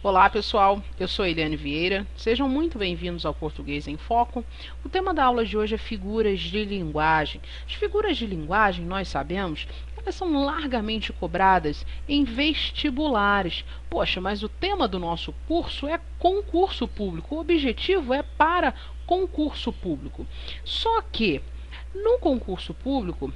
Olá pessoal, eu sou Eliane Vieira, sejam muito bem-vindos ao Português em Foco. O tema da aula de hoje é figuras de linguagem. As figuras de linguagem, nós sabemos, elas são largamente cobradas em vestibulares. Poxa, mas o tema do nosso curso é concurso público, o objetivo é para concurso público. Só que, no concurso público,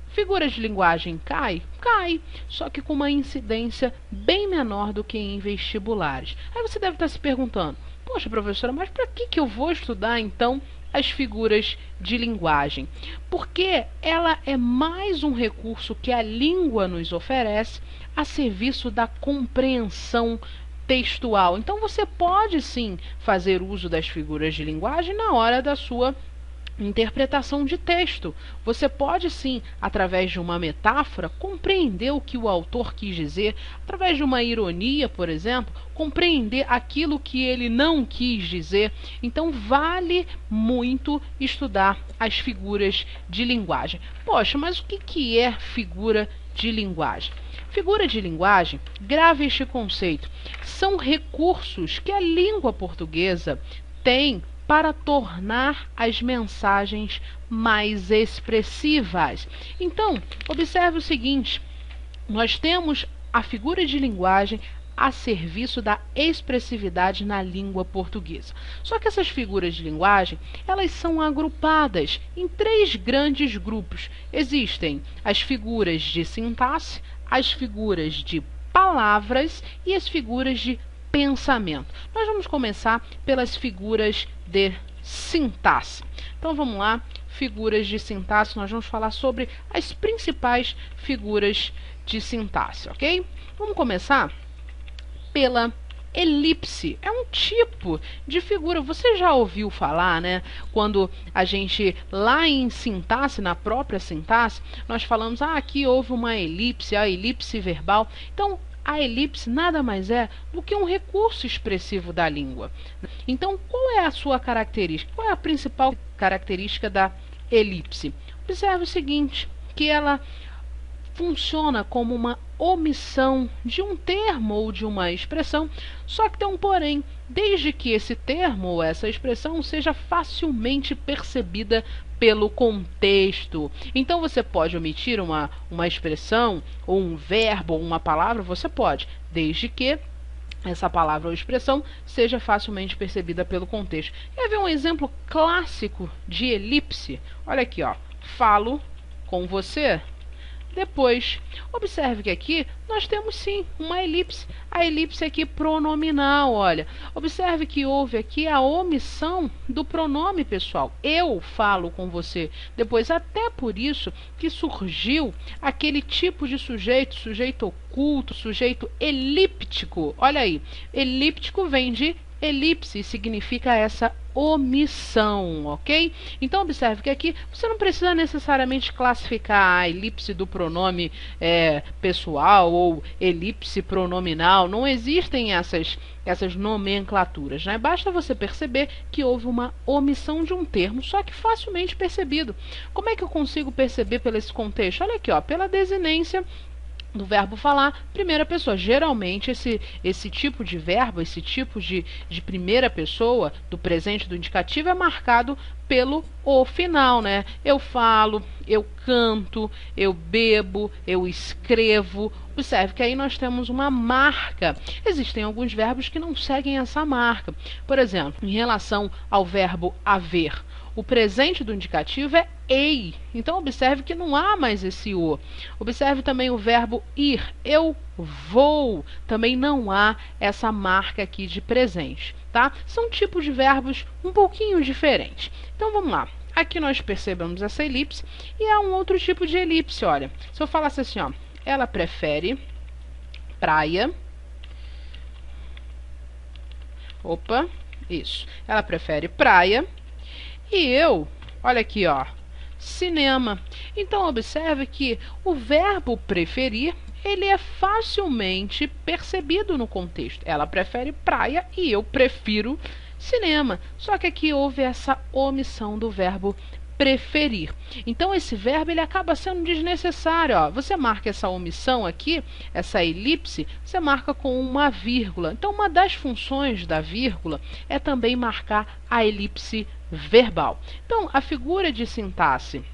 figuras de linguagem cai? Cai, só que com uma incidência bem menor do que em vestibulares. Aí você deve estar se perguntando, poxa professora, mas para que eu vou estudar então as figuras de linguagem? Porque ela é mais um recurso que a língua nos oferece a serviço da compreensão textual. Então você pode sim fazer uso das figuras de linguagem na hora da sua interpretação de texto. Você pode sim, através de uma metáfora, compreender o que o autor quis dizer, através de uma ironia, por exemplo, compreender aquilo que ele não quis dizer. Então vale muito estudar as figuras de linguagem. Poxa, mas o que é figura de linguagem? Figura de linguagem, grave este conceito, são recursos que a língua portuguesa tem para tornar as mensagens mais expressivas. Então, observe o seguinte, nós temos a figura de linguagem a serviço da expressividade na língua portuguesa. Só que essas figuras de linguagem, elas são agrupadas em três grandes grupos. Existem as figuras de sintaxe, as figuras de palavras e as figuras de pensamento. Nós vamos começar pelas figuras de sintaxe. Então vamos lá, figuras de sintaxe, nós vamos falar sobre as principais figuras de sintaxe, ok? Vamos começar pela elipse. É um tipo de figura, você já ouviu falar, né? Quando a gente, lá em sintaxe, na própria sintaxe, nós falamos, aqui houve uma elipse, a elipse verbal. Então, a elipse nada mais é do que um recurso expressivo da língua. Então, qual é a sua característica? Qual é a principal característica da elipse? Observe o seguinte, que ela funciona como uma omissão de um termo ou de uma expressão, só que tem um porém, desde que esse termo ou essa expressão seja facilmente percebida pelo contexto. Então você pode omitir uma expressão, ou um verbo, ou uma palavra, você pode, desde que essa palavra ou expressão seja facilmente percebida pelo contexto. Quer ver um exemplo clássico de elipse? Olha aqui, ó. Falo com você depois. Observe que aqui nós temos sim uma elipse. A elipse aqui pronominal, olha. Observe que houve aqui a omissão do pronome pessoal. Eu falo com você. Depois, até por isso que surgiu aquele tipo de sujeito, sujeito oculto, sujeito elíptico. Olha aí, elíptico vem de elipse, significa essa omissão, ok? Então observe que aqui você não precisa necessariamente classificar a elipse do pronome pessoal ou elipse pronominal, não existem essas nomenclaturas, né? Basta você perceber que houve uma omissão de um termo, só que facilmente percebido. Como é que eu consigo perceber pelo esse contexto? Olha aqui, ó, pela desinência do verbo falar, primeira pessoa. Geralmente esse tipo de verbo, esse tipo de primeira pessoa, do presente, do indicativo, é marcado pelo o final, né? Eu falo, eu canto, eu bebo, eu escrevo. Observe que aí nós temos uma marca. Existem alguns verbos que não seguem essa marca. Por exemplo, em relação ao verbo haver, o presente do indicativo é ei. Então, observe que não há mais esse o. Observe também o verbo ir. Eu vou. Também não há essa marca aqui de presente, tá? São tipos de verbos um pouquinho diferentes. Então, vamos lá. Aqui nós percebemos essa elipse e há um outro tipo de elipse, olha. Se eu falasse assim, ó, ela prefere praia. Opa, isso. Ela prefere praia. E eu, olha aqui, ó, cinema. Então, observe que o verbo preferir, ele é facilmente percebido no contexto. Ela prefere praia e eu prefiro cinema. Só que aqui houve essa omissão do verbo preferir. Então esse verbo ele acaba sendo desnecessário, ó. Você marca essa omissão aqui, essa elipse, você marca com uma vírgula. Então uma das funções da vírgula é também marcar a elipse verbal. Então a figura de sintaxe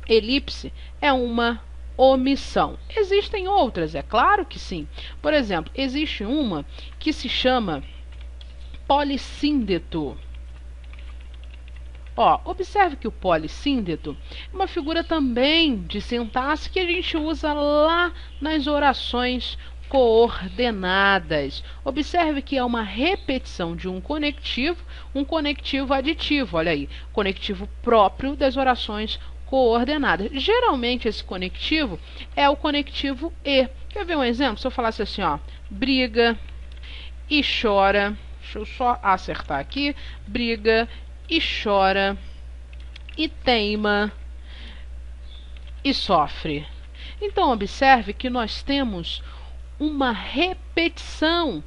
elipse é uma omissão. Existem outras, é claro que sim. Por exemplo, existe uma que se chama polissíndeto. Ó, observe que o polissíndeto é uma figura também de sintaxe que a gente usa lá nas orações coordenadas. Observe que é uma repetição de um conectivo aditivo. Olha aí, conectivo próprio das orações coordenadas. Geralmente esse conectivo é o conectivo e. Quer ver um exemplo? Se eu falasse assim, ó, briga e chora. Deixa eu só acertar aqui. Briga e chora e teima e sofre. Então observe que nós temos uma repetição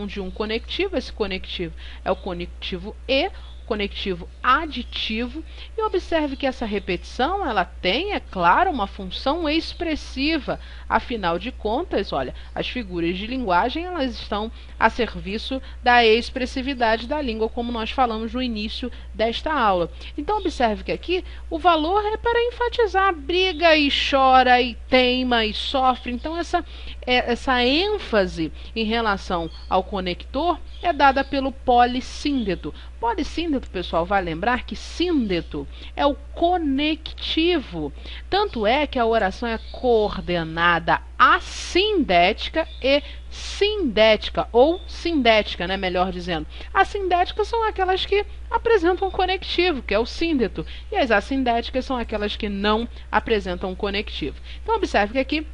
de um conectivo. Esse conectivo é o conectivo e, conectivo aditivo, e observe que essa repetição ela tem, é claro, uma função expressiva. Afinal de contas, olha, as figuras de linguagem elas estão a serviço da expressividade da língua, como nós falamos no início desta aula. Então observe que aqui o valor é para enfatizar briga e chora e teima e sofre. Então essa ênfase em relação ao conector é dada pelo polissíndeto. Polissíndeto, pessoal, vai lembrar que síndeto é o conectivo. Tanto é que a oração é coordenada assindética e sindética, ou sindética, né, melhor dizendo. As sindéticas são aquelas que apresentam conectivo, que é o síndeto, e as assindéticas são aquelas que não apresentam conectivo. Então, observe que aqui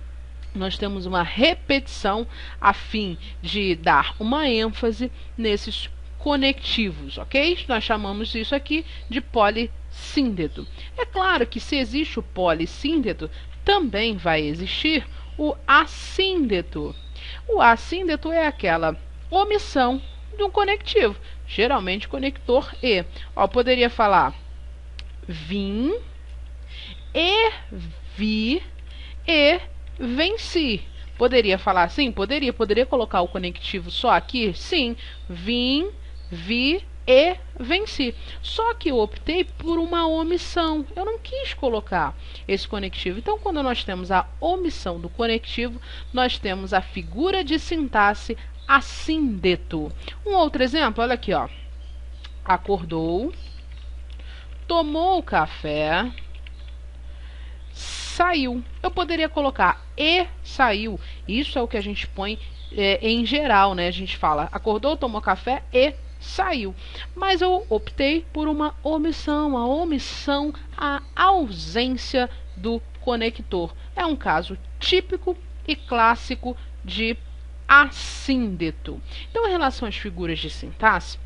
nós temos uma repetição a fim de dar uma ênfase nesses conectivos, ok? Nós chamamos isso aqui de polissíndeto. É claro que se existe o polissíndeto, também vai existir o assíndeto. O assíndeto é aquela omissão de um conectivo, geralmente conector e. Ó, poderia falar vim e vi e venci. Poderia falar assim? Poderia colocar o conectivo só aqui? Sim. Vim, vi e venci. Só que eu optei por uma omissão. Eu não quis colocar esse conectivo. Então, quando nós temos a omissão do conectivo, nós temos a figura de sintaxe assíndeto. Um outro exemplo, olha aqui, ó. Acordou, tomou o café, saiu. Eu poderia colocar e saiu. Isso é o que a gente põe em geral, né? A gente fala acordou, tomou café e saiu. Mas eu optei por uma omissão. A omissão, a ausência do conector. É um caso típico e clássico de assíndeto. Então, em relação às figuras de sintaxe,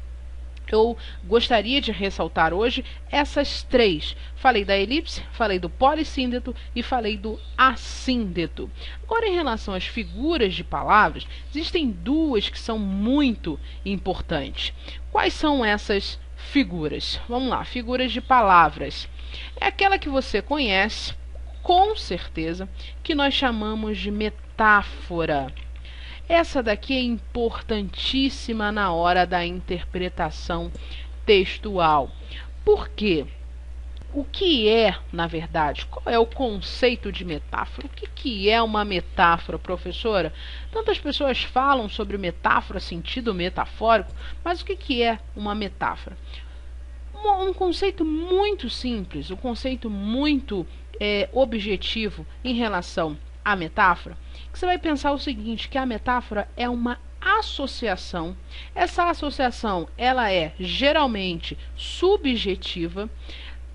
eu gostaria de ressaltar hoje essas três. Falei da elipse, falei do polissíndeto e falei do assíndeto. Agora, em relação às figuras de palavras, existem duas que são muito importantes. Quais são essas figuras? Vamos lá, figuras de palavras. É aquela que você conhece, com certeza, que nós chamamos de metáfora. Essa daqui é importantíssima na hora da interpretação textual. Por quê? O que é, na verdade, qual é o conceito de metáfora? O que é uma metáfora, professora? Tantas pessoas falam sobre metáfora, sentido metafórico, mas o que é uma metáfora? Um conceito muito simples, um conceito muito objetivo em relação à metáfora, que você vai pensar o seguinte, que a metáfora é uma associação. Essa associação, ela é geralmente subjetiva.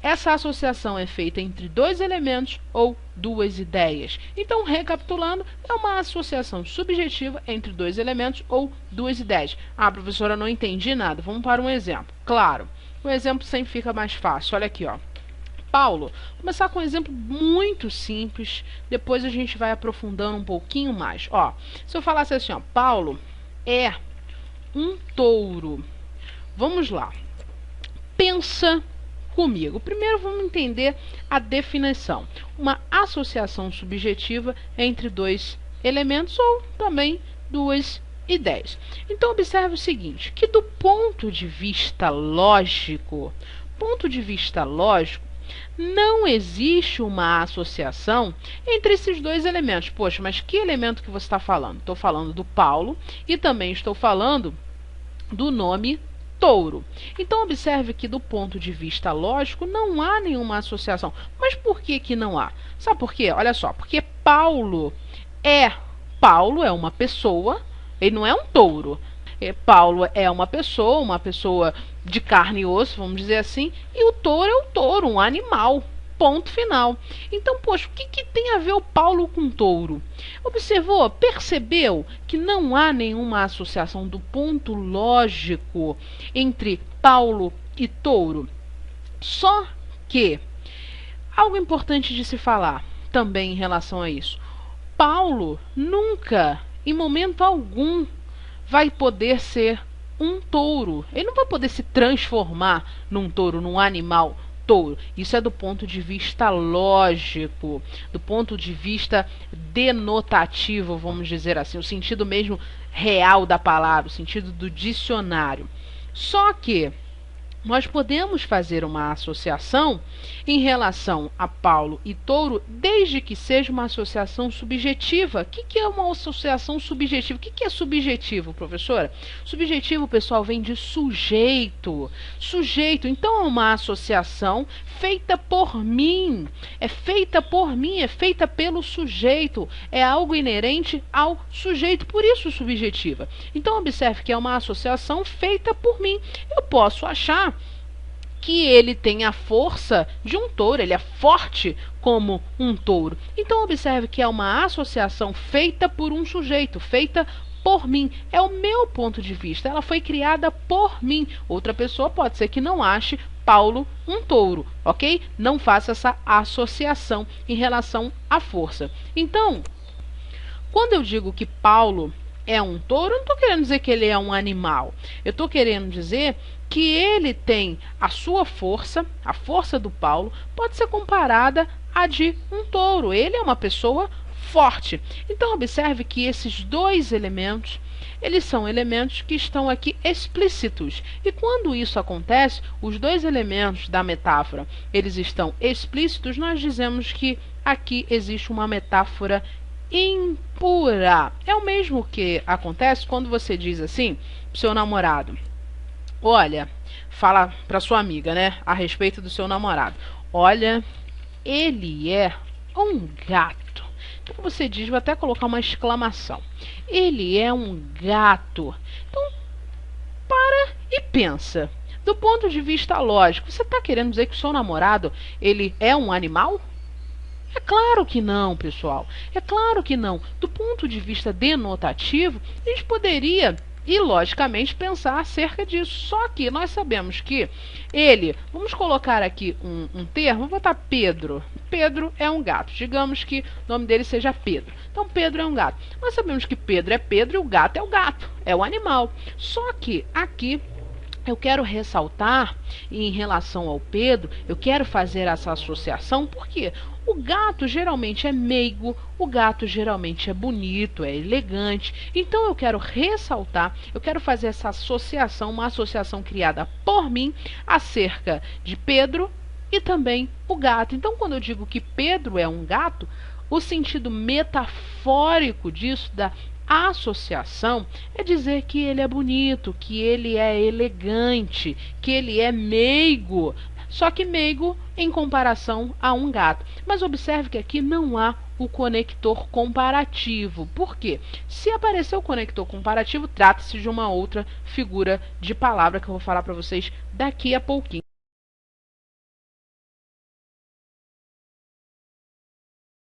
Essa associação é feita entre dois elementos ou duas ideias. Então, recapitulando, é uma associação subjetiva entre dois elementos ou duas ideias. Ah, professora, não entendi nada. Vamos para um exemplo. Claro, o exemplo sempre fica mais fácil. Olha aqui, ó. Paulo, vou começar com um exemplo muito simples, depois a gente vai aprofundando um pouquinho mais. Ó, se eu falasse assim, ó, Paulo é um touro. Vamos lá. Pensa comigo. Primeiro vamos entender a definição. Uma associação subjetiva entre dois elementos ou também duas ideias. Então observe o seguinte, que do ponto de vista lógico, não existe uma associação entre esses dois elementos. Poxa, mas que elemento que você está falando? Estou falando do Paulo e também estou falando do nome touro. Então observe que do ponto de vista lógico não há nenhuma associação. Mas por que que não há? Sabe por quê? Olha só, porque Paulo é uma pessoa, ele não é um touro. Paulo é uma pessoa de carne e osso, vamos dizer assim, e o touro é o touro, um animal. Ponto final. Então, poxa, o que tem a ver o Paulo com touro? Observou, percebeu que não há nenhuma associação do ponto lógico entre Paulo e touro? Só que, algo importante de se falar também em relação a isso. Paulo nunca, em momento algum, vai poder ser um touro. Ele não vai poder se transformar num touro, num animal touro. Isso é do ponto de vista lógico, do ponto de vista denotativo, vamos dizer assim, o sentido mesmo real da palavra, o sentido do dicionário. Só que nós podemos fazer uma associação em relação a Paulo e touro, desde que seja uma associação subjetiva. O que é uma associação subjetiva? O que é subjetivo, professora? Subjetivo, pessoal, vem de sujeito. Sujeito, então é uma associação feita por mim. É feita por mim, é feita pelo sujeito. É algo inerente ao sujeito, por isso subjetiva. Então observe que é uma associação feita por mim. Eu posso achar que ele tem a força de um touro, ele é forte como um touro. Então observe que é uma associação feita por um sujeito, feita por mim. É o meu ponto de vista, ela foi criada por mim. Outra pessoa pode ser que não ache Paulo um touro, ok? Não faça essa associação em relação à força. Então, quando eu digo que Paulo é um touro, eu não estou querendo dizer que ele é um animal. Eu estou querendo dizer que ele tem a sua força, a força do Paulo, pode ser comparada à de um touro. Ele é uma pessoa forte. Então, observe que esses dois elementos, eles são elementos que estão aqui explícitos. E quando isso acontece, os dois elementos da metáfora, eles estão explícitos, nós dizemos que aqui existe uma metáfora impura. É o mesmo que acontece quando você diz assim pro seu namorado: olha, fala pra sua amiga, né, a respeito do seu namorado: olha, ele é um gato. Então você diz, vou até colocar uma exclamação: ele é um gato. Então, para e pensa. Do ponto de vista lógico, você está querendo dizer que o seu namorado, ele é um animal? É claro que não, pessoal. É claro que não. Do ponto de vista denotativo, a gente poderia e, logicamente, pensar acerca disso. Só que nós sabemos que ele, vamos colocar aqui um termo, vou botar Pedro. Pedro é um gato. Digamos que o nome dele seja Pedro. Então, Pedro é um gato. Nós sabemos que Pedro é Pedro e o gato, é o animal. Só que aqui eu quero ressaltar, em relação ao Pedro, eu quero fazer essa associação, porque o gato geralmente é meigo, o gato geralmente é bonito, é elegante. Então eu quero ressaltar, eu quero fazer essa associação, uma associação criada por mim acerca de Pedro e também o gato. Então quando eu digo que Pedro é um gato, o sentido metafórico disso, da associação, é dizer que ele é bonito, que ele é elegante, que ele é meigo. Só que meigo em comparação a um gato. Mas observe que aqui não há o conector comparativo. Por quê? Se aparecer o conector comparativo, trata-se de uma outra figura de palavra que eu vou falar para vocês daqui a pouquinho.